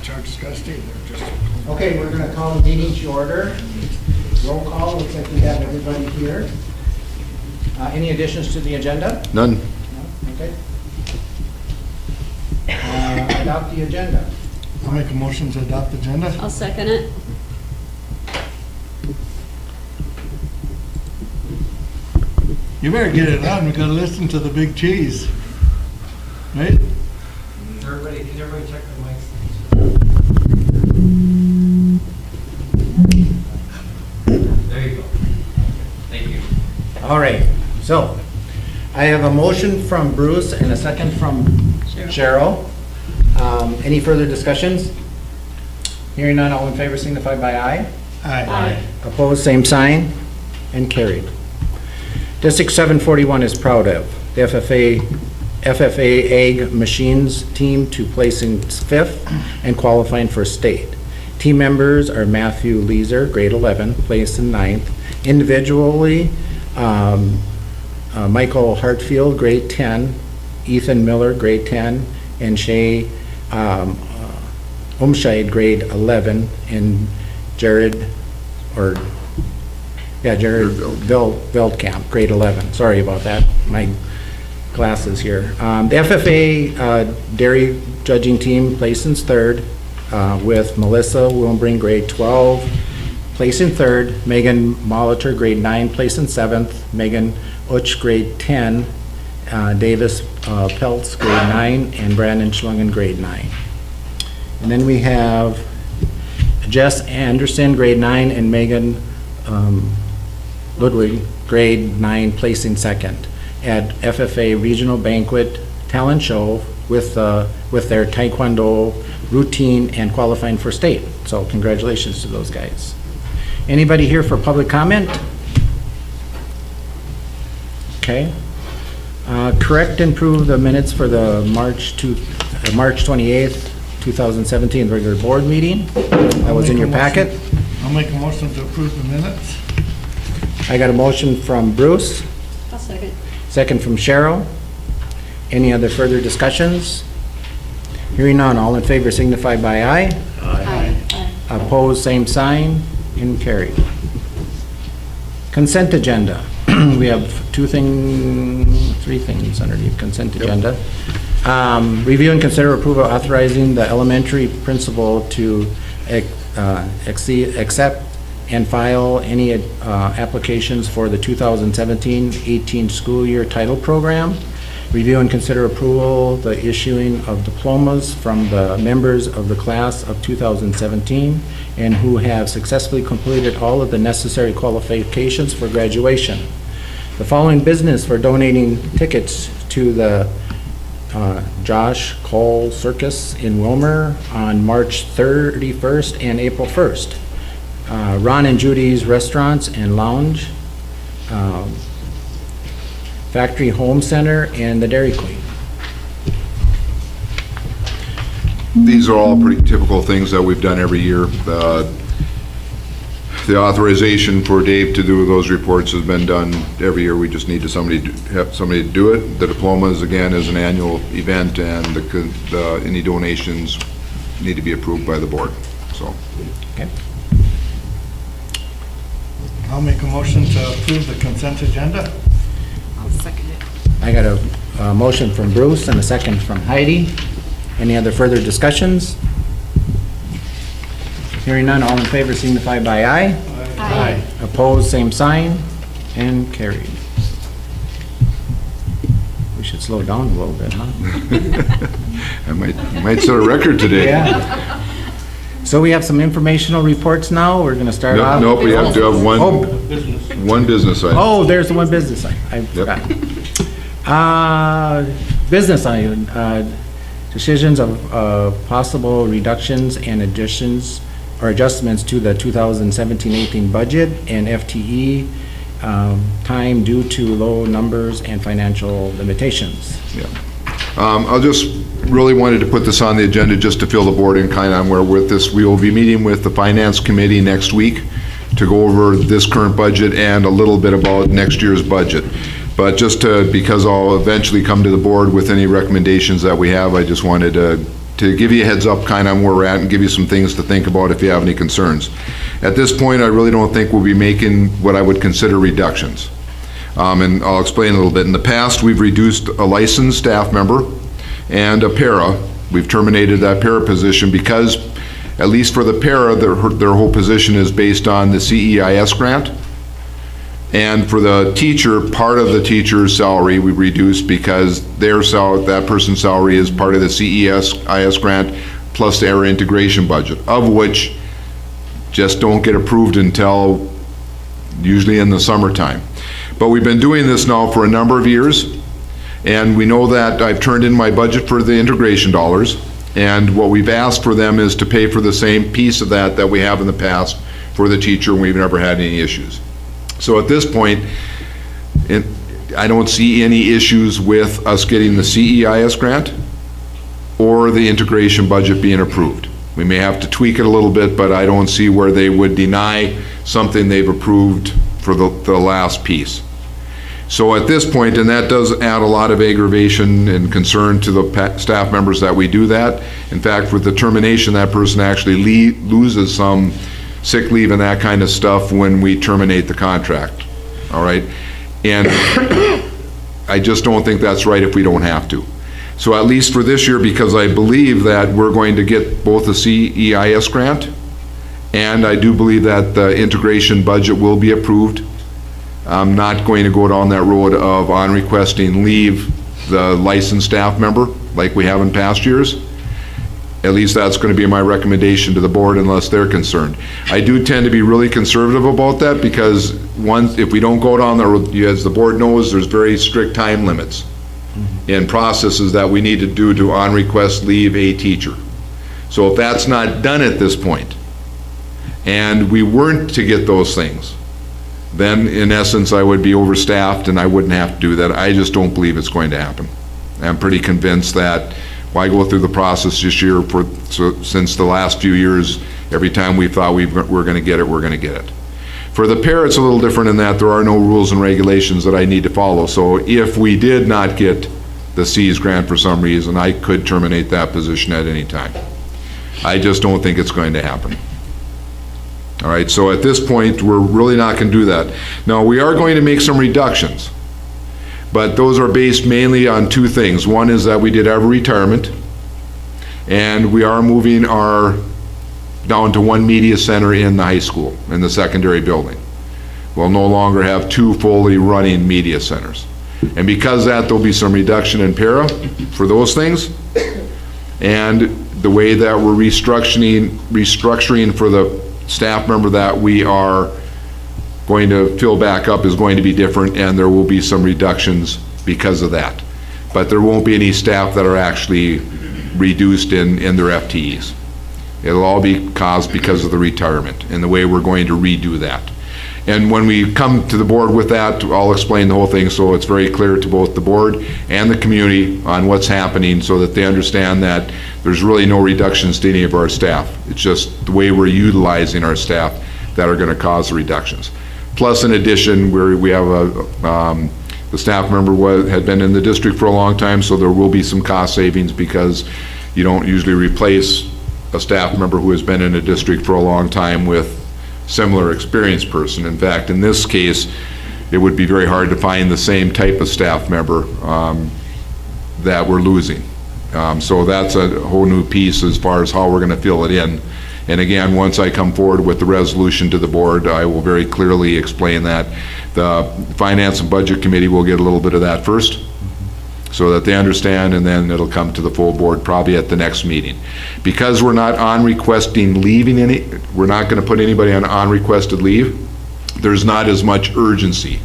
charge Dusty. They're just. Okay, we're going to call the meeting to order. Roll call, looks like we have everybody here. Any additions to the agenda? None. No? Okay. Adopt the agenda. I'll make a motion to adopt the agenda. I'll second it. You better get it on. We gotta listen to the big cheese. Right? Can everybody check their mics? There you go. Thank you. All right, so I have a motion from Bruce and a second from Cheryl. Any further discussions? Hearing none, all in favor signify by aye. Aye. Opposed, same sign, and carried. District 741 is proud of the FFA Ag Machines team to placing 5th and qualifying for state. Team members are Matthew Leeser, grade 11, placed in 9th. Individually, Michael Hartfield, grade 10, Ethan Miller, grade 10, and Shay Umscheid, grade 11, and Jared Veldkamp, grade 11. Sorry about that, my glasses here. The FFA dairy judging team placed 3rd with Melissa Wilbring, grade 12, placed in 3rd. Megan Molitor, grade 9, placed in 7th. Megan Utsch, grade 10. Davis Peltz, grade 9, and Brandon Schlungen, grade 9. And then we have Jess Anderson, grade 9, and Megan Ludwig, grade 9, placing 2nd at FFA Regional Banquet Talent Show with their Taekwondo routine and qualifying for state. So congratulations to those guys. Anybody here for public comment? Okay. Correct and approve the minutes for the March 28th, 2017 regular board meeting. That was in your packet. I'll make a motion to approve the minutes. I got a motion from Bruce, I'll second. second from Cheryl. Any other further discussions? Hearing none, all in favor signify by aye. Aye. Opposed, same sign, and carried. Consent agenda. We have three things underneath consent agenda. Review and consider approval authorizing the elementary principal to accept and file any applications for the 2017-18 school year title program. Review and consider approval the issuing of diplomas from the members of the class of 2017 and who have successfully completed all of the necessary qualifications for graduation. The following business for donating tickets to the Josh Cole Circus in Wilmer on March 31st and April 1st. Ron and Judy's Restaurants and Lounge, Factory Home Center, and the Dairy Queen. These are all pretty typical things that we've done every year. The authorization for Dave to do those reports has been done every year. We just need to have somebody to do it. The diplomas, again, is an annual event, and any donations need to be approved by the board. So. Okay. I'll make a motion to approve the consent agenda. I'll second it. I got a motion from Bruce and a second from Heidi. Any other further discussions? Hearing none, all in favor signify by aye. Aye. Opposed, same sign, and carried. We should slow down a little bit, huh? I might set a record today. Yeah. So we have some informational reports now. We're going to start off. Nope, we have to have Oh, one business item. oh, there's the one business item. I forgot. Business item, decisions of possible reductions and additions or adjustments to the 2017-18 budget and FTE time due to low numbers and financial limitations. Yeah. I'll just really wanted to put this on the agenda just to fill the board in kind of on where with this. We will be meeting with the Finance Committee next week to go over this current budget and a little bit about next year's budget. But just because I'll eventually come to the board with any recommendations that we have, I just wanted to to give you a heads up kind of on where we're at and give you some things to think about if you have any concerns. At this point, I really don't think we'll be making what I would consider reductions. And I'll explain a little bit. In the past, we've reduced a licensed staff member and a para. We've terminated that para position because, at least for the para, their whole position is based on the CEIS grant. And for the teacher, part of the teacher's salary we reduced because that person's salary is part of the CEIS grant plus the area integration budget, of which just don't get approved until usually in the summertime. But we've been doing this now for a number of years, and we know that I've turned in my budget for the integration dollars, and what we've asked for them is to pay for the same piece of that we have in the past for the teacher, and we've never had any issues. So at this point, I don't see any issues with us getting the CEIS grant or the integration budget being approved. We may have to tweak it a little bit, but I don't see where they would deny something they've approved for the last piece. So at this point, and that does add a lot of aggravation and concern to the staff members that we do that. In fact, with the termination, that person actually loses some sick leave and that kind of stuff when we terminate the contract, all right? And I just don't think that's right if we don't have to. So at least for this year, because I believe that we're going to get both the CEIS grant, and I do believe that the integration budget will be approved. I'm not going to go down that road of on requesting leave the licensed staff member like we have in past years. At least that's going to be my recommendation to the board unless they're concerned. I do tend to be really conservative about that because if we don't go down the road, as the board knows, there's very strict time limits and processes that we need to do to on request leave a teacher. So if that's not done at this point, and we weren't to get those things, then in essence I would be overstaffed and I wouldn't have to do that. I just don't believe it's going to happen. I'm pretty convinced that why go through the process this year since the last few years, every time we thought we're going to get it, we're going to get it. For the pair, it's a little different in that there are no rules and regulations that I need to follow. So if we did not get the C's grant for some reason, I could terminate that position at any time. I just don't think it's going to happen. All right, so at this point, we're really not going to do that. Now, we are going to make some reductions, but those are based mainly on two things. One is that we did have a retirement, and we are moving down to one media center in the high school, in the secondary building. We'll no longer have two fully running media centers. And because of that, there'll be some reduction in para for those things. And the way that we're restructuring for the staff member that we are going to fill back up is going to be different, and there will be some reductions because of that. But there won't be any staff that are actually reduced in their FTEs. It'll all be caused because of the retirement and the way we're going to redo that. And when we come to the board with that, I'll explain the whole thing so it's very clear to both the board and the community on what's happening so that they understand that there's really no reductions to any of our staff. It's just the way we're utilizing our staff that are going to cause the reductions. Plus, in addition, we have the staff member had been in the district for a long time, so there will be some cost savings because you don't usually replace a staff member who has been in a district for a long time with similar experienced person. In fact, in this case, it would be very hard to find the same type of staff member that we're losing. So that's a whole new piece as far as how we're going to fill it in. And again, once I come forward with the resolution to the board, I will very clearly explain that. The Finance and Budget Committee will get a little bit of that first so that they understand, and then it'll come to the full board probably at the next meeting. Because we're not on requesting leaving we're not going to put anybody on requested leave, there's not as much urgency.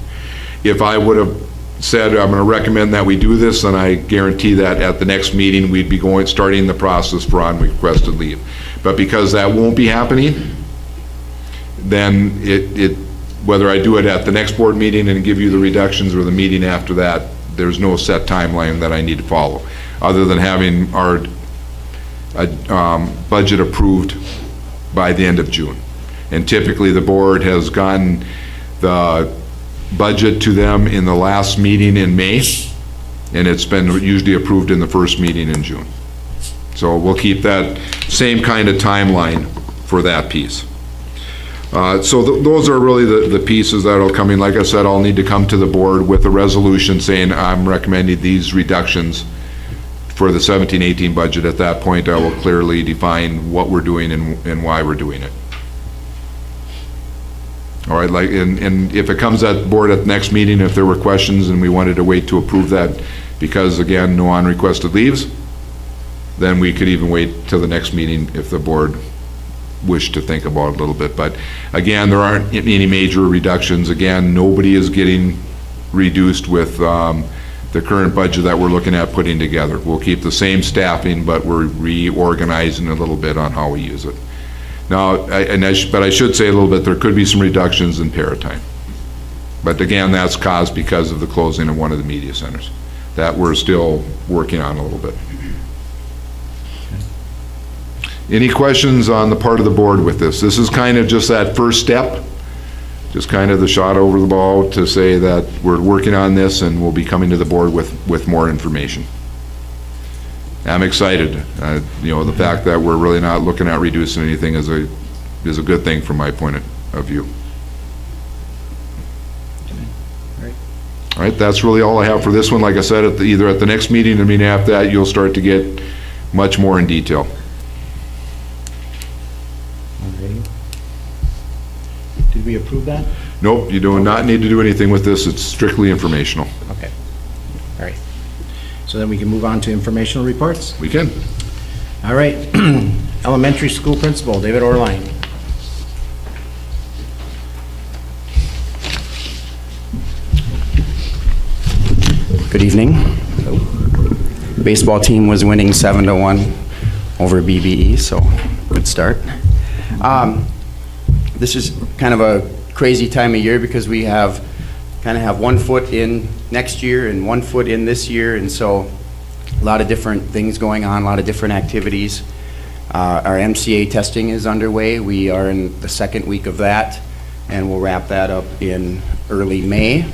If I would have said I'm going to recommend that we do this, then I guarantee that at the next meeting we'd be starting the process for on requested leave. But because that won't be happening, then whether I do it at the next board meeting and give you the reductions or the meeting after that, there's no set timeline that I need to follow, other than having our budget approved by the end of June. And typically the board has gotten the budget to them in the last meeting in May, and it's been usually approved in the first meeting in June. So we'll keep that same kind of timeline for that piece. So those are really the pieces that'll come in. Like I said, I'll need to come to the board with a resolution saying I'm recommending these reductions for the 17-18 budget. At that point, I will clearly define what we're doing and why we're doing it. All right, and if it comes at board at the next meeting, if there were questions and we wanted to wait to approve that because, again, no unrequested leaves, then we could even wait till the next meeting if the board wished to think about it a little bit. But again, there aren't any major reductions. Again, nobody is getting reduced with the current budget that we're looking at putting together. We'll keep the same staffing, but we're reorganizing a little bit on how we use it. Now, but I should say a little bit, there could be some reductions in paratime. But again, that's caused because of the closing of one of the media centers that we're still working on a little bit. Any questions on the part of the board with this? This is kind of just that first step, just kind of the shot over the ball to say that we're working on this and we'll be coming to the board with more information. I'm excited. The fact that we're really not looking at reducing anything is a good thing from my point of view. All right, that's really all I have for this one. Like I said, either at the next meeting or the meeting after that, you'll start to get much more in detail. Did we approve that? Nope, you do not need to do anything with this. It's strictly informational. Okay. All right. So then we can move on to informational reports. We can. All right. Elementary school principal, David Orline. Good evening. Baseball team was winning 7-1 over BBE, so good start. This is kind of a crazy time of year because we have 1 foot in next year and 1 foot in this year, and so a lot of different things going on, a lot of different activities. Our Mca testing is underway. We are in the second week of that, and we'll wrap that up in early May.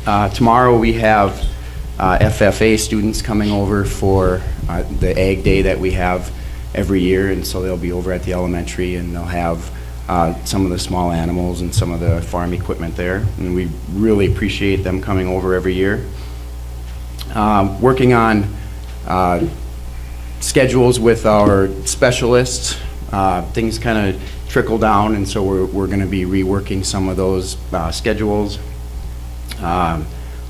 Tomorrow we have FFA students coming over for the Ag Day that we have every year, and so they'll be over at the elementary and they'll have some of the small animals and some of the farm equipment there, and we really appreciate them coming over every year. Working on schedules with our specialists. Things kind of trickle down, and so we're going to be reworking some of those schedules.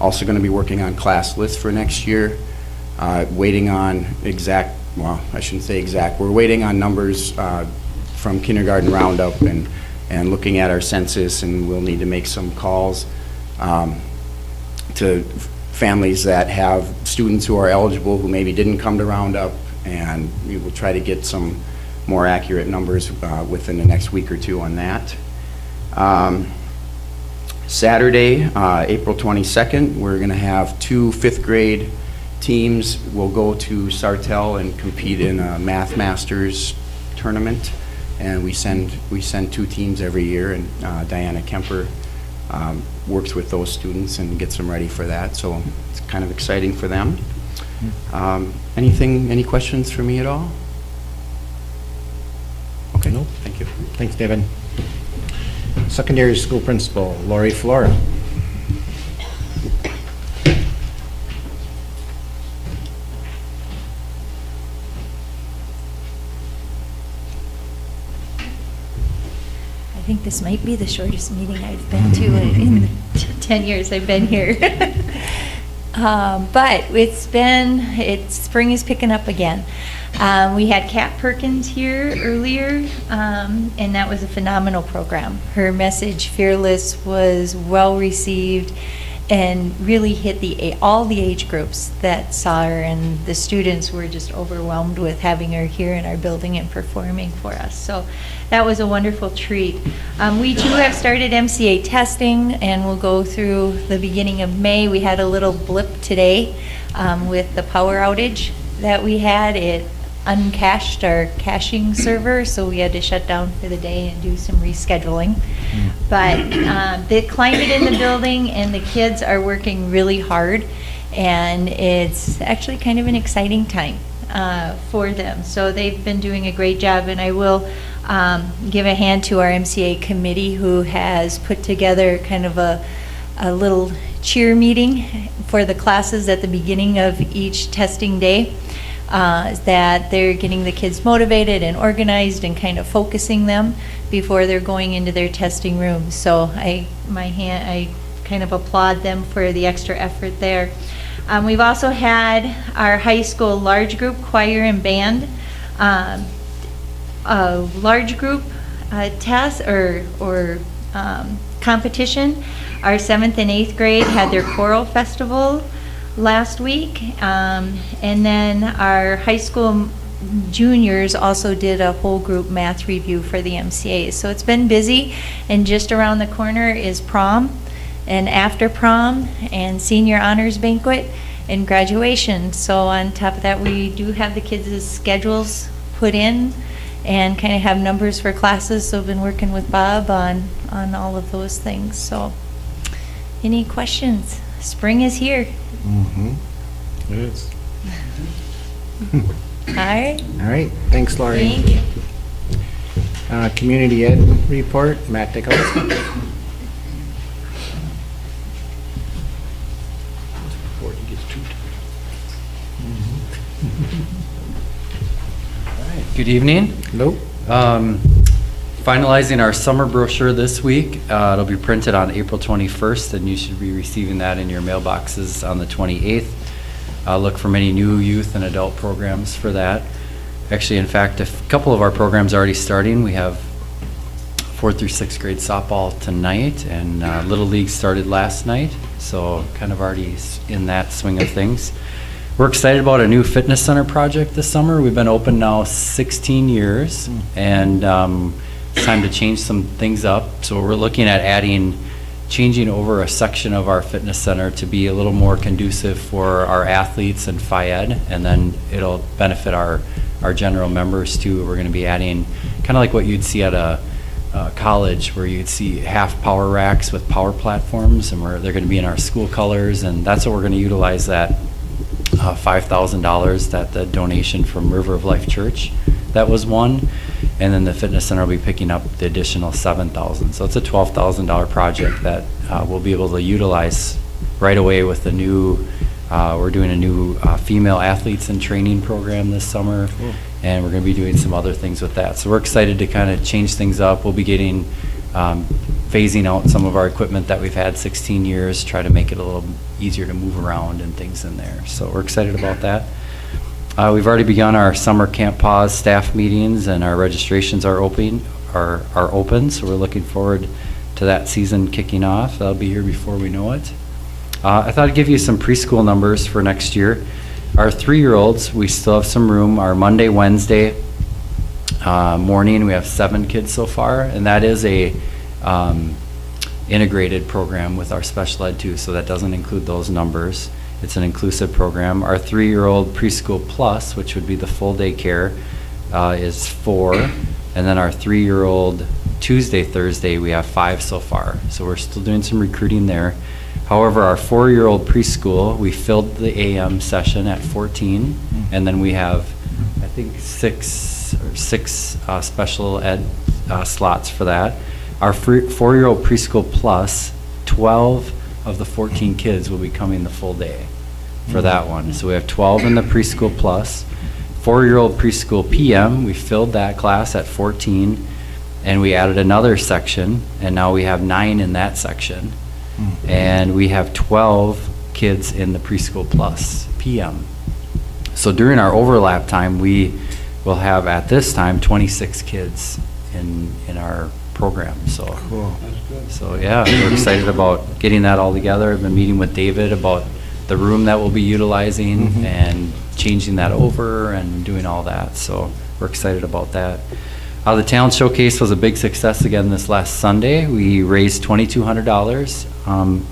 Also going to be working on class lists for next year. Waiting on I shouldn't say exact, we're waiting on numbers from kindergarten roundup and looking at our census, and we'll need to make some calls to families that have students who are eligible who maybe didn't come to roundup, and we will try to get some more accurate numbers within the next week or two on that. Saturday, April 22nd, we're going to have 2 fifth grade teams. We'll go to Sartell and compete in a Math Masters tournament, and we send 2 teams every year, and Diana Kemper works with those students and gets them ready for that, so it's kind of exciting for them. Any questions for me at all? Okay, Nope. Thank you. Thanks, David. Secondary school principal, Lori Flora. I think this might be the shortest meeting I've been to in the 10 years I've been here. But spring is picking up again. We had Kat Perkins here earlier, and that was a phenomenal program. Her message, Fearless, was well received and really hit all the age groups that saw her, and the students were just overwhelmed with having her here in our building and performing for us. So that was a wonderful treat. We too have started Mca testing, and we'll go through the beginning of May. We had a little blip today with the power outage that we had. It uncached our caching server, so we had to shut down for the day and do some rescheduling. But the climate in the building and the kids are working really hard, and it's actually kind of an exciting time. for them. So they've been doing a great job, and I will give a hand to our MCA committee who has put together kind of a little cheer meeting for the classes at the beginning of each testing day, that they're getting the kids motivated and organized and kind of focusing them before they're going into their testing rooms. So I kind of applaud them for the extra effort there. We've also had our high school large group choir and band large group test or competition. Our 7th and 8th grade had their choral festival last week, and then our high school juniors also did a whole group math review for the MCAs. So it's been busy, and just around the corner is prom, and after prom, and senior honors banquet, and graduation. So on top of that, we do have the kids' schedules put in and kind of have numbers for classes. So I've been working with Bob on all of those things. So any questions? Spring is here. Mm-hmm. It is. All right. All right, thanks, Laurie. Thank you. Community Ed report, Matt Dickows. Good evening. Nope. Finalizing our summer brochure this week. It'll be printed on April 21st, and you should be receiving that in your mailboxes on the 28th. Look for many new youth and adult programs for that. Actually, in fact, a couple of our programs are already starting. We have 4th through 6th grade softball tonight, and Little League started last night, so kind of already in that swing of things. We're excited about a new fitness center project this summer. We've been open now 16 years, and it's time to change some things up. So we're looking at changing over a section of our fitness center to be a little more conducive for our athletes and Phi-Ed, and then it'll benefit our general members too. We're going to be adding kind of like what you'd see at a college, where you'd see half power racks with power platforms, and they're going to be in our school colors, and that's what we're going to utilize that $5,000, that the donation from River of Life Church, that was one, and then the fitness center will be picking up the additional $7,000. So it's a $12,000 project that we'll be able to utilize right away with the new. We're doing a new female athletes and training program this summer, and we're going to be doing some other things with that. So we're excited to kind of change things up. We'll be getting phasing out some of our equipment that we've had 16 years, try to make it a little easier to move around and things in there. So we're excited about that. We've already begun our summer Camp Pause staff meetings, and our registrations are open. So we're looking forward to that season kicking off. That'll be here before we know it. I thought I'd give you some preschool numbers for next year. Our 3-year-olds, we still have some room. Our Monday, Wednesday morning, we have 7 kids so far, and that is a integrated program with our special ed too, so that doesn't include those numbers. It's an inclusive program. Our 3-year-old preschool plus, which would be the full day care, is 4, and then our 3-year-old Tuesday, Thursday, we have 5 so far. So we're still doing some recruiting there. However, our 4-year-old preschool, we filled the AM session at 14, and then we have, I think, six special ed slots for that. Our 4-year-old preschool plus, 12 of the 14 kids will be coming the full day for that one. So we have 12 in the preschool plus. 4-year-old preschool PM, we filled that class at 14, and we added another section, and now we have 9 in that section. And we have 12 kids in the preschool plus PM. So during our overlap time, we will have at this time 26 kids in our program. So Cool. So yeah, we're excited about getting that all together. I've been meeting with David about the room that we'll be utilizing and changing that over and doing all that. So we're excited about that. The talent showcase was a big success again this last Sunday. We raised $2,200,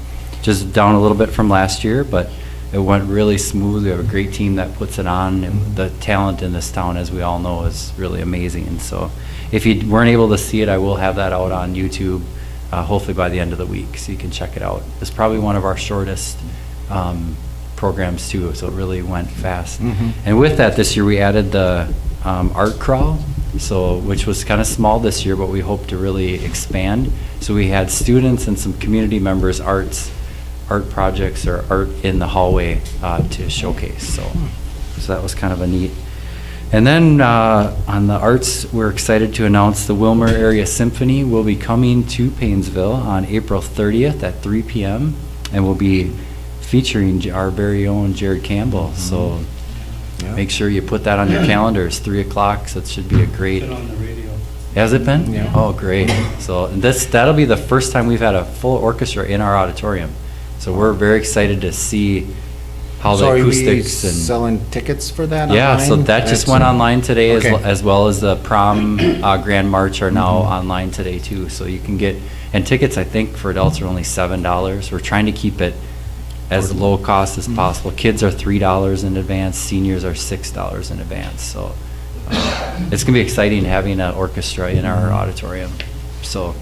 just down a little bit from last year, but it went really smooth. We have a great team that puts it on, and the talent in this town, as we all know, is really amazing. And so if you weren't able to see it, I will have that out on YouTube, hopefully by the end of the week, so you can check it out. It's probably one of our shortest programs too, so it really went fast. And with that, this year we added the art crawl, so which was kind of small this year, but we hope to really expand. So we had students and some community members art projects or art in the hallway to showcase. So that was kind of a neat. And then on the arts, we're excited to announce the Wilmer Area Symphony will be coming to Paynesville on April 30th at 3 p.m. and will be featuring our very own Jared Campbell. So make sure you put that on your calendars, 3 o'clock, so it should be a great. It's been on the radio. Has it been? Yeah. Oh, great. So that'll be the first time we've had a full orchestra in our auditorium. So we're very excited to see how So the are we acoustics and. selling tickets for that Yeah, so online? that just That's- went online today, Okay. as well as the prom Grand March are now online today too. So you can get, and tickets, I think, for adults are only $7. We're trying to keep it as low cost as possible. Kids are $3 in advance, seniors are $6 in advance. So it's gonna be exciting having an orchestra in our auditorium. So,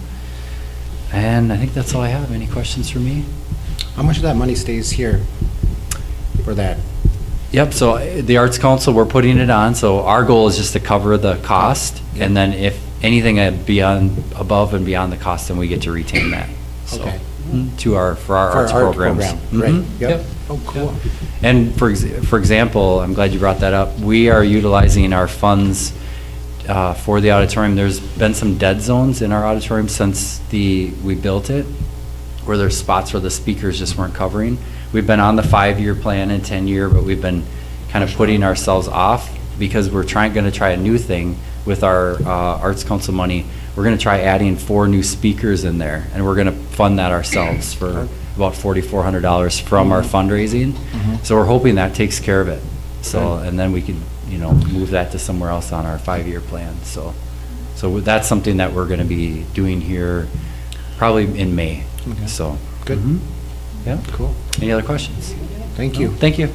and I think that's all I have. Any questions for me? How much of that money stays here for that? Yep, so the Arts Council, we're putting it on, so our goal is just to cover the cost, and then if anything above and beyond the cost, then we get to retain that. So, Okay. for our For our arts art programs. program, right, Mhm, yep. Oh, cool. And for example, I'm glad you brought that up, we are utilizing our funds for the auditorium. There's been some dead zones in our auditorium since we built it, where there's spots where the speakers just weren't covering. We've been on the 5-year plan and 10-year, but we've been kind of putting ourselves off because we're gonna try a new thing with our Arts Council money. We're gonna try adding 4 new speakers in there, and we're gonna fund that ourselves for about $4,400 from our fundraising. So we're hoping that takes care of it. So, and then we can, move that to somewhere else on our 5-year plan. So that's something that we're gonna be doing here probably in May. Okay. So, Good. yeah. Cool. Any other questions? Thank you. Thank you.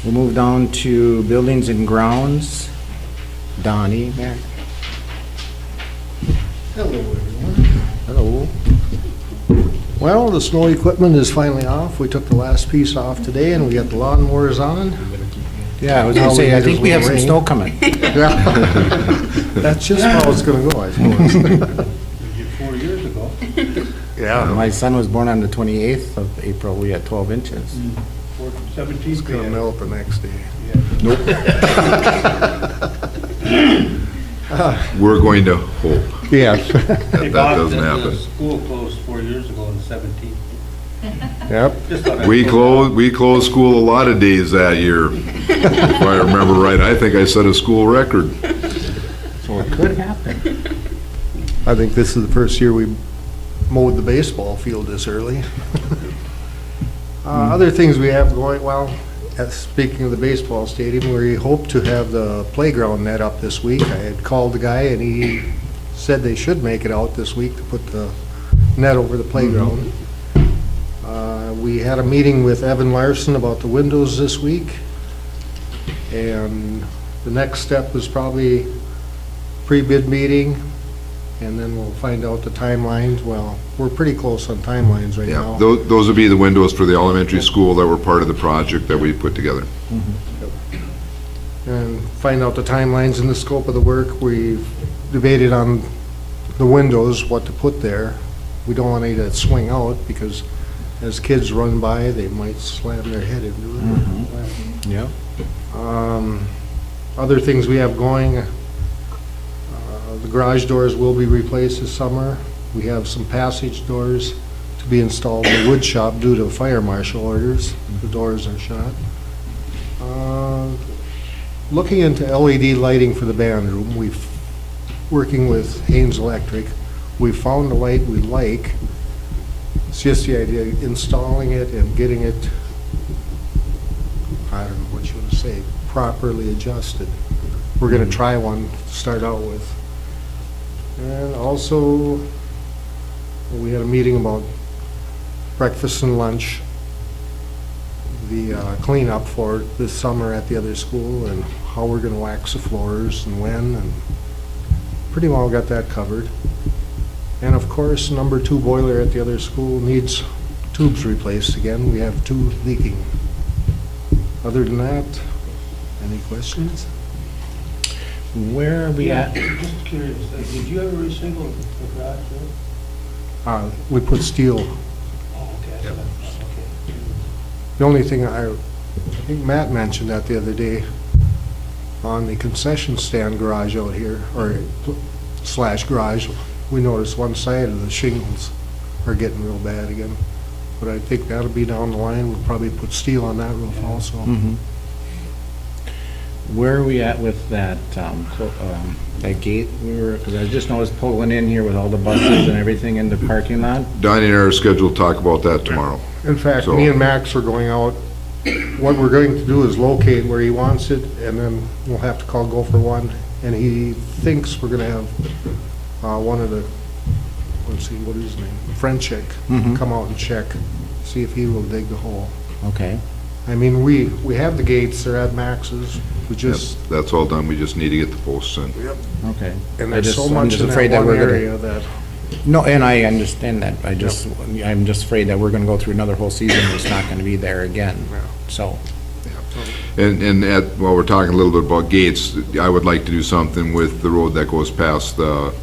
We'll move down to buildings and grounds. Donnie, there. Hello, everyone. Hello. Well, the snow equipment is finally off. We took the last piece off today, and we got the lawnmowers on. Yeah, I was Now gonna we say, I need think a we have some little snow rain. coming. Yeah. That's just how it's gonna go, I suppose. We did 4 years ago. Yeah. My son was born on the 28th of April. We had 12 inches. 17th. It's gonna melt the next day. We're going to hope Yes. that doesn't happen. School closed 4 years ago on the 17th. Yep. Just thought I'd We throw closed, we closed school a lot of days that year. If I remember right, I think I set a school record. So it could happen. I think this is the first year we mowed the baseball field this early. Other things we have going, well, speaking of the baseball stadium, we hope to have the playground net up this week. I had called the guy, and he said they should make it out this week to put the net over the playground. We had a meeting with Evan Larson about the windows this week, and the next step is probably pre-bid meeting, and then we'll find out the timelines. Well, we're pretty close on timelines right Yeah, now. those would be the windows for the elementary school that were part of the project that we put together. And find out the timelines and the scope of the work. We've debated on the windows, what to put there. We don't want any that swing out, because as kids run by, they might slam their head into it. Yeah. Other things we have going, the garage doors will be replaced this summer. We have some passage doors to be installed in the wood shop due to fire marshal orders. The doors are shut. Looking into LED lighting for the band room, working with Haynes Electric, we found a light we like. It's just the idea of installing it and getting it, I don't know what you want to say, properly adjusted. We're gonna try one to start out with. And also, we had a meeting about breakfast and lunch, the cleanup for this summer at the other school, and how we're gonna wax the floors and when, and pretty well got that covered. And of course, number 2 boiler at the other school needs tubes replaced again. We have 2 leaking. Other than that, any questions? Where are we at? Just curious, did you ever reshingle the garage door? We put steel. Oh, okay. Yep. Okay. The only thing I think Matt mentioned that the other day, on the concession stand garage out here, or slash garage, we noticed one side of the shingles are getting real bad again. But I think that'll be down the line. We'll probably put steel on that roof also. Mhm. Where are we at with that, that gate? Because I just noticed pulling in here with all the buses and everything in the parking lot. Donnie and I are scheduled to talk about that tomorrow. In fact, So- me and Max are going out. What we're going to do is locate where he wants it, and then we'll have to call Go for One. And he thinks we're gonna have one of the, let's see, what is his name? Frenchek, Mhm. come out and check, see if he will dig the hole. Okay. I mean, we have the gates, they're at Max's, we just, Yep, that's all done, we just need to get the posts in. Okay. and I there's just- so I'm much just in afraid that that one we're gonna- area that, No, and I understand that. I'm just afraid that we're gonna go through another whole season and it's not gonna be there again. So, And while we're talking a little bit about gates, I would like to do something with the road that goes past the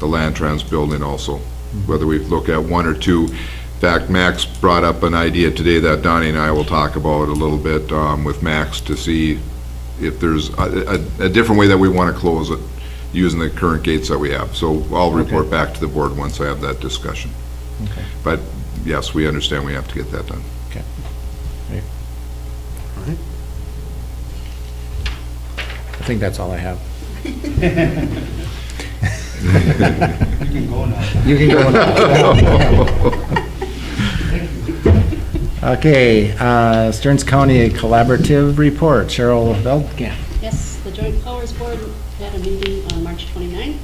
Land Trans building also, whether we look at 1 or 2. In fact, Max brought up an idea today that Donnie and I will talk about a little bit with Max to see if there's a different way that we want to close it, using the current gates that we have. So I'll report back to the board once I have that discussion. okay. But yes, we understand we have to get that done. Okay. Right. right? I think that's all I have. You can go now. You can go now. Okay, Stearns County Collaborative Report, Cheryl Veldkamp. Yes, the Joint Powers Board had a meeting on March 29th,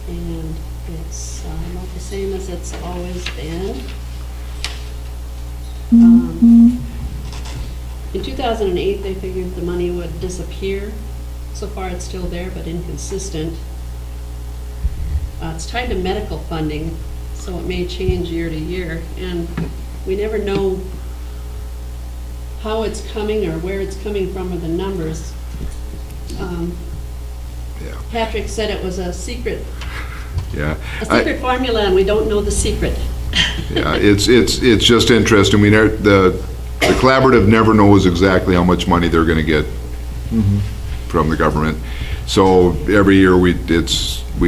and it's not the same as it's always been. In 2008, they figured the money would disappear. So far, it's still there, but inconsistent. It's tied to medical funding, so it may change year to year, and we never know how it's coming or where it's coming from or the numbers. Yeah. Patrick said it was a secret Yeah. formula, and we don't know the secret. Yeah, it's just interesting. The collaborative never knows exactly how much money they're gonna get from the government. So every year we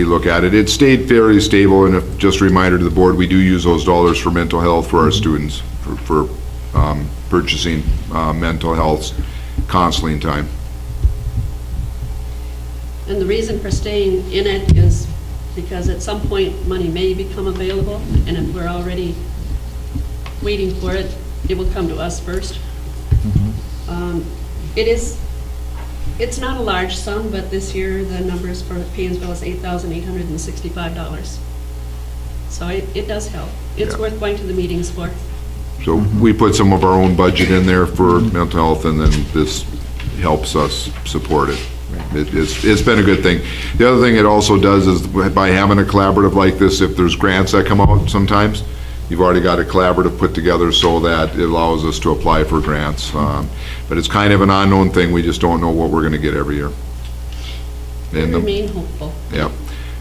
look at it. It stayed fairly stable, and just a reminder to the board, we do use those dollars for mental health for our students, for purchasing mental health counseling time. And the reason for staying in it is because at some point, money may become available, and if we're already waiting for it, it will come to us first. It's not a large sum, but this year, the numbers for Paynesville is $8,865. So it does help. It's Yeah. worth going to the meetings for. So we put some of our own budget in there for mental health, and then this helps us support it. It's been a good thing. The other thing it also does is by having a collaborative like this, if there's grants that come out sometimes, you've already got a collaborative put together so that it allows us to apply for grants. But it's kind of an unknown thing. We just don't know what we're going to get every year. We And remain hopeful. yeah,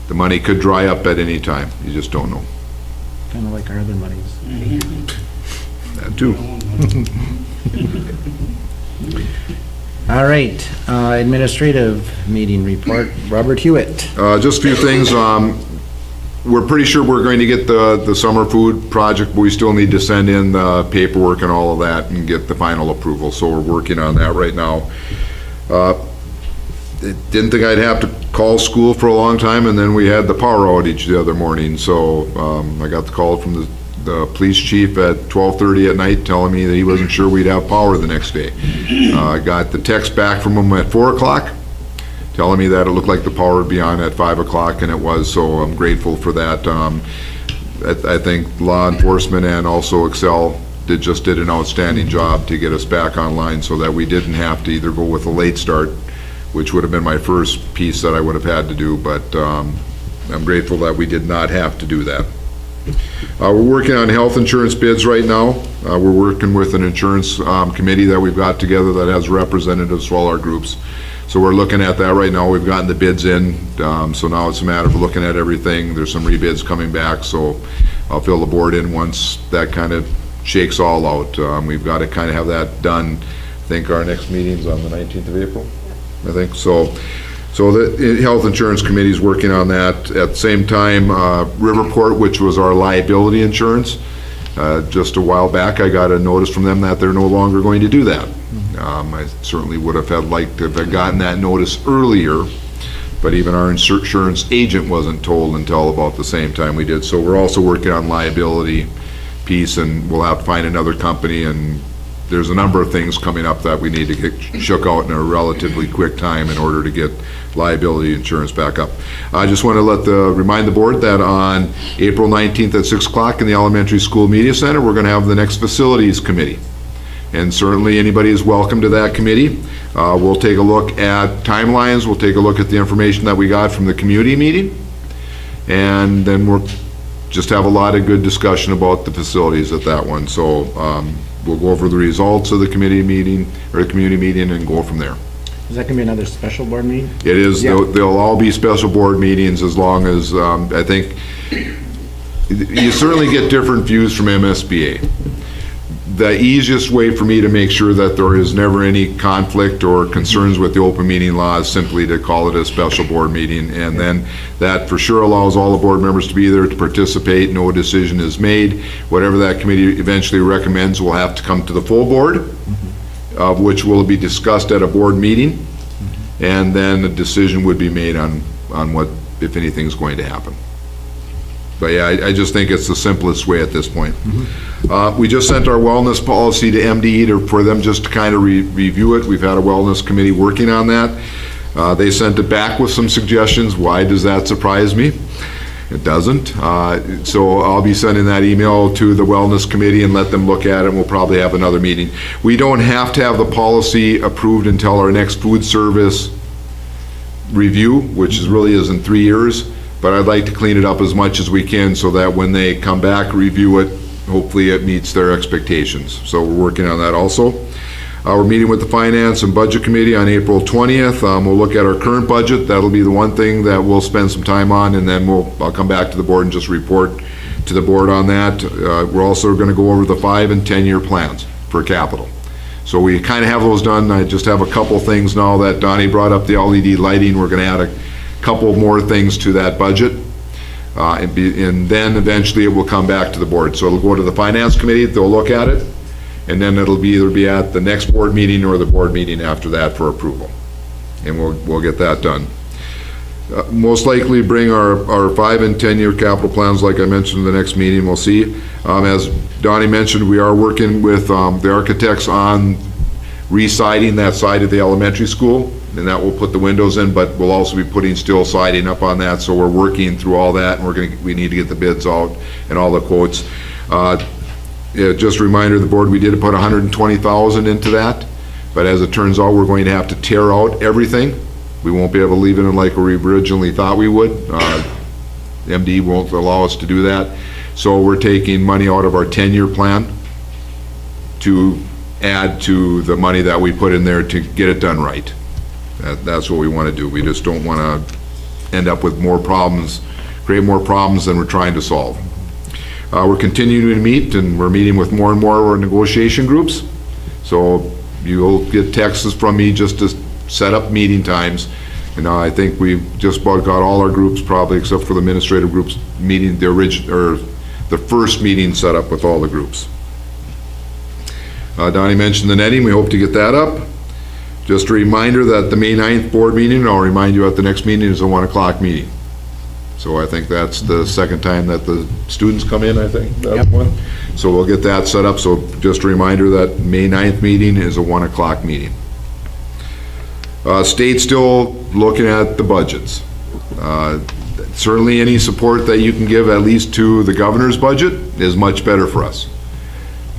the money could dry up at any time. You just don't know. Kind of like our other monies. That too. All right, administrative meeting report, Robert Hewitt. Just a few things. We're pretty sure we're going to get the summer food project, but we still need to send in the paperwork and all of that and get the final approval, so we're working on that right now. Didn't think I'd have to call school for a long time, and then we had the power outage the other morning, so I got the call from the police chief at 12:30 at night telling me that he wasn't sure we'd have power the next day. I got the text back from him at 4 o'clock, telling me that it looked like the power would be on at 5 o'clock, and it was, so I'm grateful for that. I think law enforcement and also Excel just did an outstanding job to get us back online so that we didn't have to either go with a late start, which would have been my first piece that I would have had to do, but I'm grateful that we did not have to do that. We're working on health insurance bids right now. We're working with an insurance committee that we've got together that has representatives for all our groups. So we're looking at that right now. We've gotten the bids in, so now it's a matter of looking at everything. There's some rebids coming back, so I'll fill the board in once that kind of shakes all out. We've got to kind of have that done. I think our next meeting's on the 19th of April, I think. So the Health Insurance Committee is working on that. At the same time, Riverport, which was our liability insurance, just a while back, I got a notice from them that they're no longer going to do that. I certainly would have liked to have gotten that notice earlier, but even our insurance agent wasn't told until about the same time we did. So we're also working on liability piece, and we'll have to find another company, and there's a number of things coming up that we need to get shook out in a relatively quick time in order to get liability insurance back up. I just want to remind the board that on April 19th at 6 o'clock in the Elementary School Media Center, we're going to have the next Facilities Committee. And certainly anybody is welcome to that committee. We'll take a look at timelines, we'll take a look at the information that we got from the community meeting, and then we'll just have a lot of good discussion about the facilities at that one. So we'll go over the results of the committee meeting, or the community meeting, and go from there. Is that going to be another special board meeting? It is. Yeah. They'll all be special board meetings, as long as, I think, you certainly get different views from MSBA. The easiest way for me to make sure that there is never any conflict or concerns with the open meeting law is simply to call it a special board meeting, and then that for sure allows all the board members to be there to participate. No decision is made. Whatever that committee eventually recommends will have to come to the full board, which will be discussed at a board meeting, and then a decision would be made on what, if anything's going to happen. But yeah, I just think it's the simplest way at this point. We just sent our wellness policy to MDE for them just to kind of review it. We've had a wellness committee working on that. They sent it back with some suggestions. Why does that surprise me? It doesn't. So I'll be sending that email to the wellness committee and let them look at it, and we'll probably have another meeting. We don't have to have the policy approved until our next food service review, which really is in 3 years. But I'd like to clean it up as much as we can so that when they come back, review it, hopefully it meets their expectations. So we're working on that also. We're meeting with the Finance and Budget Committee on April 20th. We'll look at our current budget. That'll be the one thing that we'll spend some time on, and then I'll come back to the board and just report to the board on that. We're also going to go over the 5- and 10-year plans for capital. So we kind of have those done. I just have a couple things now that Donnie brought up, the LED lighting. We're going to add a couple more things to that budget, and then eventually it will come back to the board. So it'll go to the Finance Committee, they'll look at it, and then it'll either be at the next board meeting or the board meeting after that for approval, and we'll get that done. Most likely bring our 5- and 10-year capital plans, like I mentioned, in the next meeting. We'll see. As Donnie mentioned, we are working with the architects on re-siding that side of the elementary school, and that will put the windows in, but we'll also be putting steel siding up on that. So we're working through all that, and we need to get the bids out and all the quotes. Just a reminder, the board, we did put $120,000 into that, but as it turns out, we're going to have to tear out everything. We won't be able to leave it in like we originally thought we would. MD won't allow us to do that. So we're taking money out of our 10-year plan to add to the money that we put in there to get it done right. That's what we want to do. We just don't want to end up with more problems, create more problems than we're trying to solve. We're continuing to meet, and we're meeting with more and more of our negotiation groups. So you'll get texts from me just to set up meeting times. And I think we've just about got all our groups, probably except for the administrative groups, meeting the first meeting set up with all the groups. Donnie mentioned the netting. We hope to get that up. Just a reminder that the May 9th board meeting, and I'll remind you at the next meeting, is a 1 o'clock meeting. So I think that's the second time that the students come in, I think, that one. So we'll get that set up. So just a reminder that May 9th meeting is a 1 o'clock meeting. State's still looking at the budgets. Certainly any support that you can give, at least to the governor's budget, is much better for us.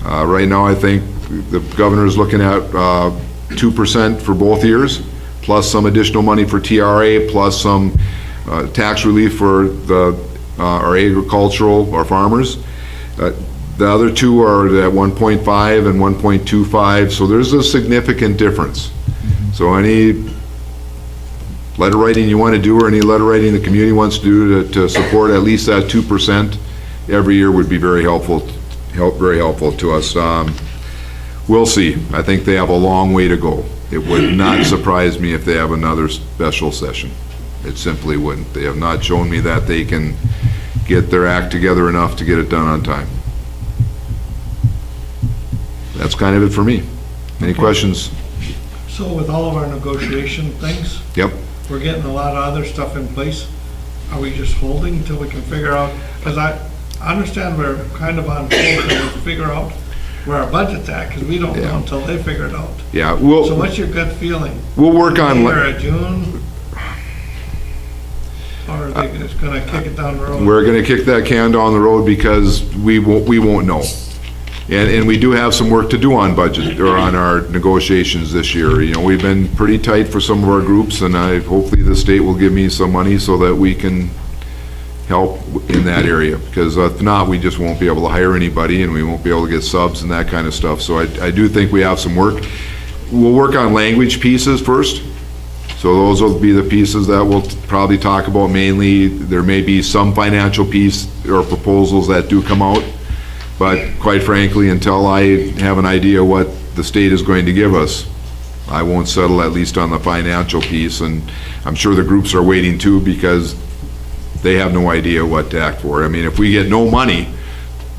Right now, I think the governor's looking at 2% for both years, plus some additional money for TRA, plus some tax relief for our agricultural, our farmers. The other two are at 1.5 and 1.25, so there's a significant difference. So any letter writing you want to do, or any letter writing the community wants to do to support at least that 2% every year would be very helpful to us. We'll see. I think they have a long way to go. It would not surprise me if they have another special session. It simply wouldn't. They have not shown me that they can get their act together enough to get it done on time. That's kind of it for me. Any questions? So with all of our negotiation things, Yep. we're getting a lot of other stuff in place. Are we just holding until we can figure out, because I understand we're kind of on hold until we figure out where our budget's at, because we don't know Yeah. until they figure it out. Yeah, So what's your gut feeling? we'll work on. May or June? Or are they just gonna kick it down the road? We're gonna kick that can down the road because we won't know. And we do have some work to do on budget, or on our negotiations this year. You know, we've been pretty tight for some of our groups, and hopefully the state will give me some money so that we can help in that area. Because if not, we just won't be able to hire anybody, and we won't be able to get subs and that kind of stuff. So I do think we have some work. We'll work on language pieces first. So those will be the pieces that we'll probably talk about mainly. There may be some financial piece or proposals that do come out. But quite frankly, until I have an idea what the state is going to give us, I won't settle, at least on the financial piece. And I'm sure the groups are waiting too, because they have no idea what to act for. I mean, if we get no money,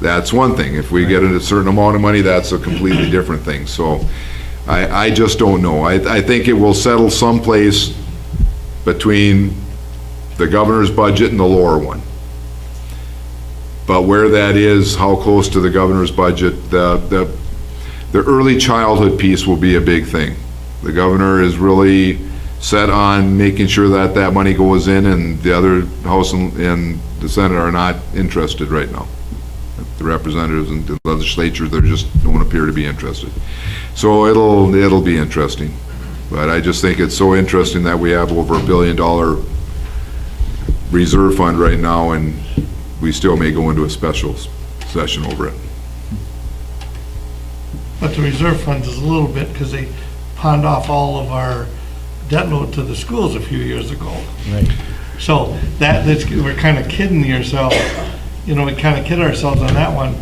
that's one thing. If we get a certain amount of money, that's a completely different thing. So I just don't know. I think it will settle someplace between the governor's budget and the lower one. But where that is, how close to the governor's budget, the early childhood piece will be a big thing. The governor is really set on making sure that that money goes in, and the other House and the Senate are not interested right now. The representatives and the legislature, they just don't appear to be interested. So it'll be interesting. But I just think it's so interesting that we have over $1 billion reserve fund right now, and we still may go into a special session over it. But the reserve fund is a little bit, because they pawned off all of our debt load to the schools a few years ago. Right. So we're kind of kidding yourself, we kind of kid ourselves on that one.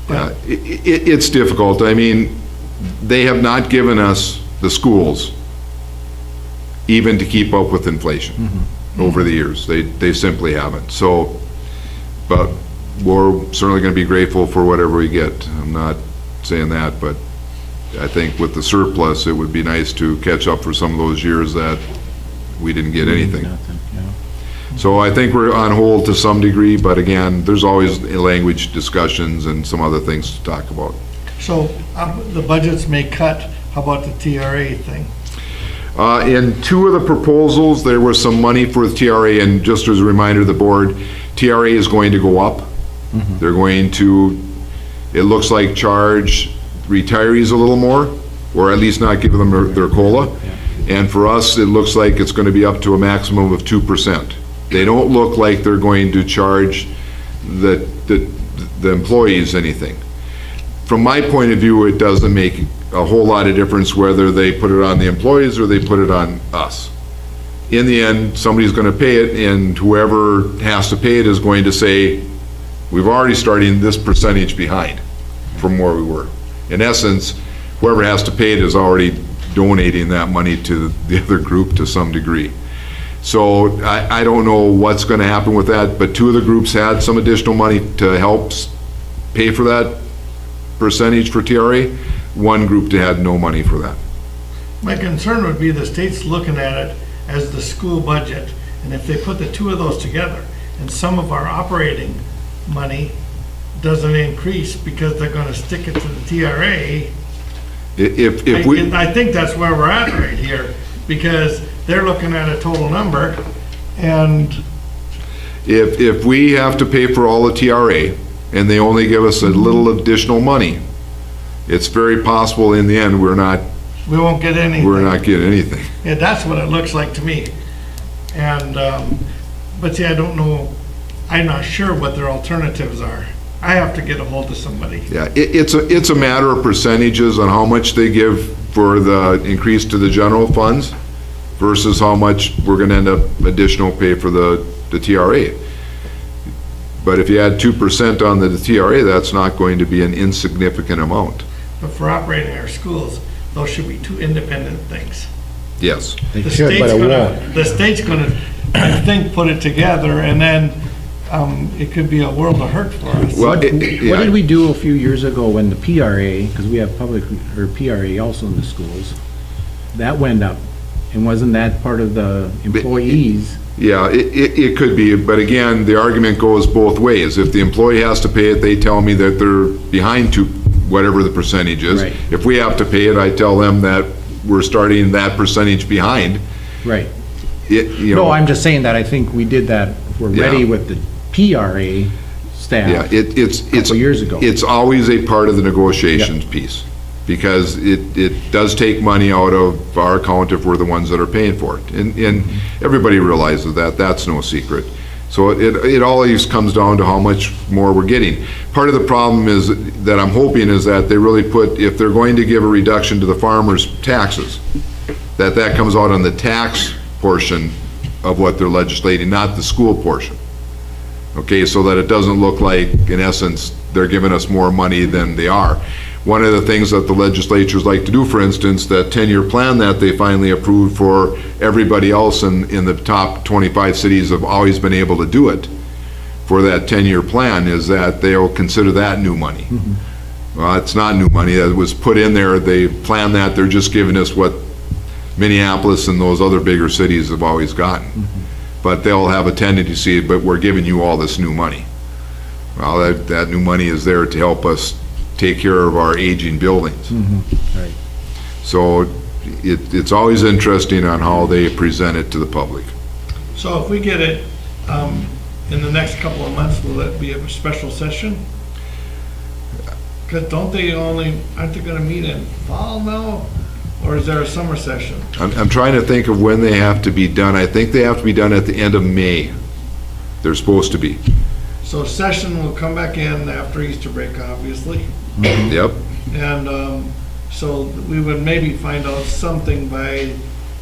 But It's difficult. I mean, they have not given us, the schools, even to keep up with inflation over the years. They simply haven't. So, but we're certainly going to be grateful for whatever we get. I'm not saying that, but I think with the surplus, it would be nice to catch up for some of those years that we didn't get anything. Nothing, yeah. So I think we're on hold to some degree, but again, there's always language discussions and some other things to talk about. So the budgets may cut. How about the TRA thing? In two of the proposals, there was some money for the TRA, and just as a reminder to the board, TRA is going to go up. They're going to, it looks like, charge retirees a little more, or at least not give them their COLA. And for us, it looks like it's going to be up to a maximum of 2%. They don't look like they're going to charge the employees anything. From my point of view, it doesn't make a whole lot of difference whether they put it on the employees or they put it on us. In the end, somebody's going to pay it, and whoever has to pay it is going to say, we've already started this percentage behind from where we were. In essence, whoever has to pay it is already donating that money to the other group to some degree. So I don't know what's going to happen with that, but two of the groups had some additional money to help pay for that percentage for TRA. One group had no money for that. My concern would be the state's looking at it as the school budget, and if they put the two of those together, and some of our operating money doesn't increase because they're gonna stick it to the TRA, If we, I think that's where we're at right here, because they're looking at a total number, and if we have to pay for all the TRA, and they only give us a little additional money, it's very possible in the end, we won't get anything. we're not getting anything. Yeah, that's what it looks like to me. And, but see, I don't know, I'm not sure what their alternatives are. I have to get a hold of somebody. Yeah, it's a matter of percentages on how much they give for the increase to the general funds versus how much we're gonna end up additional pay for the TRA. But if you add 2% on the TRA, that's not going to be an insignificant amount. But for operating our schools, those should be two independent things. Yes. They The should, but state's it gonna, won't. the state's gonna, I think, put it together, and then, it could be a world of hurt for us. Well, What did we do a few years ago when the PRA, because we have public, or PRA also in the schools, that went up? And wasn't that part of the employees? Yeah, it could be, but again, the argument goes both ways. If the employee has to pay it, they tell me that they're behind to whatever the percentage is. Right. If we have to pay it, I tell them that we're starting that percentage behind. Right. You No, know, I'm just saying that I think we did that, we're ready Yeah. with the PRA staff. Yeah, it's couple years ago. It's always a part of the negotiations piece, because it does take money out of our account if we're the ones that are paying for it. And everybody realizes that, that's no secret. So it always comes down to how much more we're getting. Part of the problem is, that I'm hoping, is that they really put, if they're going to give a reduction to the farmers' taxes, that comes out on the tax portion of what they're legislating, not the school portion. Okay, so that it doesn't look like, in essence, they're giving us more money than they are. One of the things that the legislatures like to do, for instance, that 10-year plan that they finally approved for everybody else in the top 25 cities have always been able to do it, for that 10-year plan, is that they'll consider that new money. Well, it's not new money, that was put in there, they planned that, they're just giving us what Minneapolis and those other bigger cities have always gotten. But they'll have a tendency, but we're giving you all this new money. Well, that new money is there to help us take care of our aging buildings. Right. So it's always interesting on how they present it to the public. So if we get it, in the next couple of months, will it be a special session? Because aren't they gonna meet in fall now? Or is there a summer session? I'm trying to think of when they have to be done. I think they have to be done at the end of May. They're supposed to be. So session will come back in after Easter break, obviously. Yep. And, so we would maybe find out something by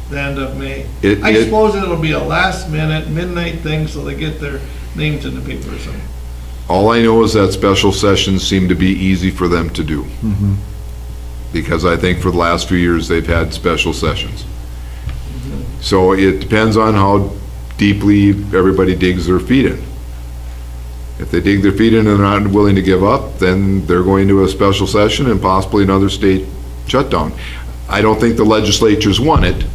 the end of May. It- I it- suppose it'll be a last minute, midnight thing, so they get their names in the paper or something. All I know is that special sessions seem to be easy for them to do. Because I think for the last few years, they've had special sessions. So it depends on how deeply everybody digs their feet in. If they dig their feet in and are not willing to give up, then they're going to a special session and possibly another state shutdown. I don't think the legislatures wanted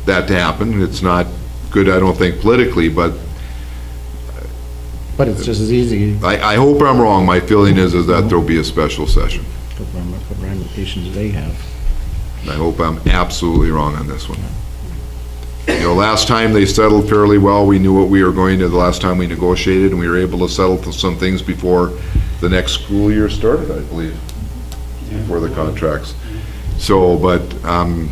that to happen. It's not good, I don't think, politically, but But it's just as easy, I hope I'm wrong. My feeling is that there'll be a special session. what ramifications they have. I hope I'm absolutely wrong on this one. You know, last time they settled fairly well. We knew what we were going to the last time we negotiated, and we were able to settle some things before the next school year started, I believe, for the contracts. So, but I'm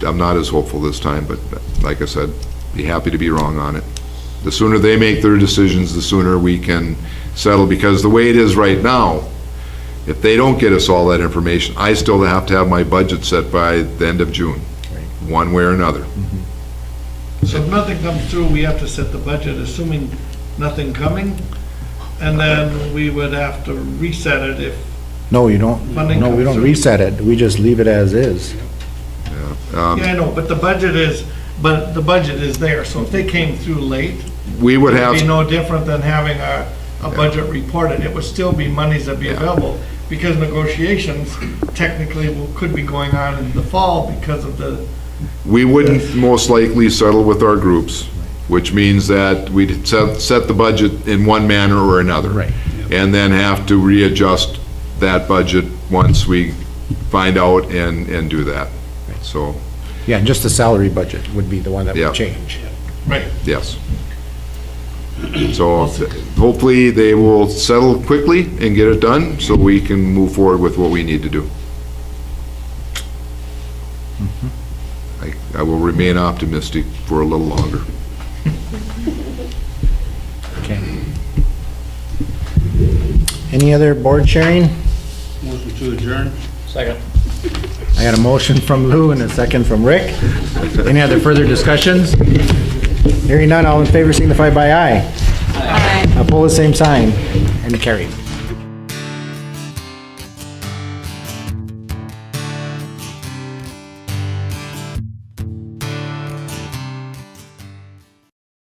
not as hopeful this time, but like I said, be happy to be wrong on it. The sooner they make their decisions, the sooner we can settle, because the way it is right now, if they don't get us all that information, I still have to have my budget set by the end of June, one way or another. So if nothing comes through, we have to set the budget, assuming nothing coming, and then we would have to reset it if, No, you don't, Funding no, we comes don't through. reset it, we just leave it as is. yeah, I know, but the budget is there, so if they came through late, We would it'd be have, no different than having a budget reported. It would still be monies that'd be Yeah. available, because negotiations technically could be going on in the fall because of the, we wouldn't most likely settle with our groups, which means that we'd set the budget in one manner or another. Right. And then have to readjust that budget once we find out and do that. So, Yeah, and just the salary budget would be the one that Yeah. would change. right. yes. So hopefully they will settle quickly and get it done so we can move forward with what we need to do. I will remain optimistic for a little longer. Any other board sharing? Motion to adjourn. Second. I got a motion from Lou and a second from Rick. Any other further discussions? Hearing none, all in favor signify by aye. Aye. Opposed, same sign, and carried.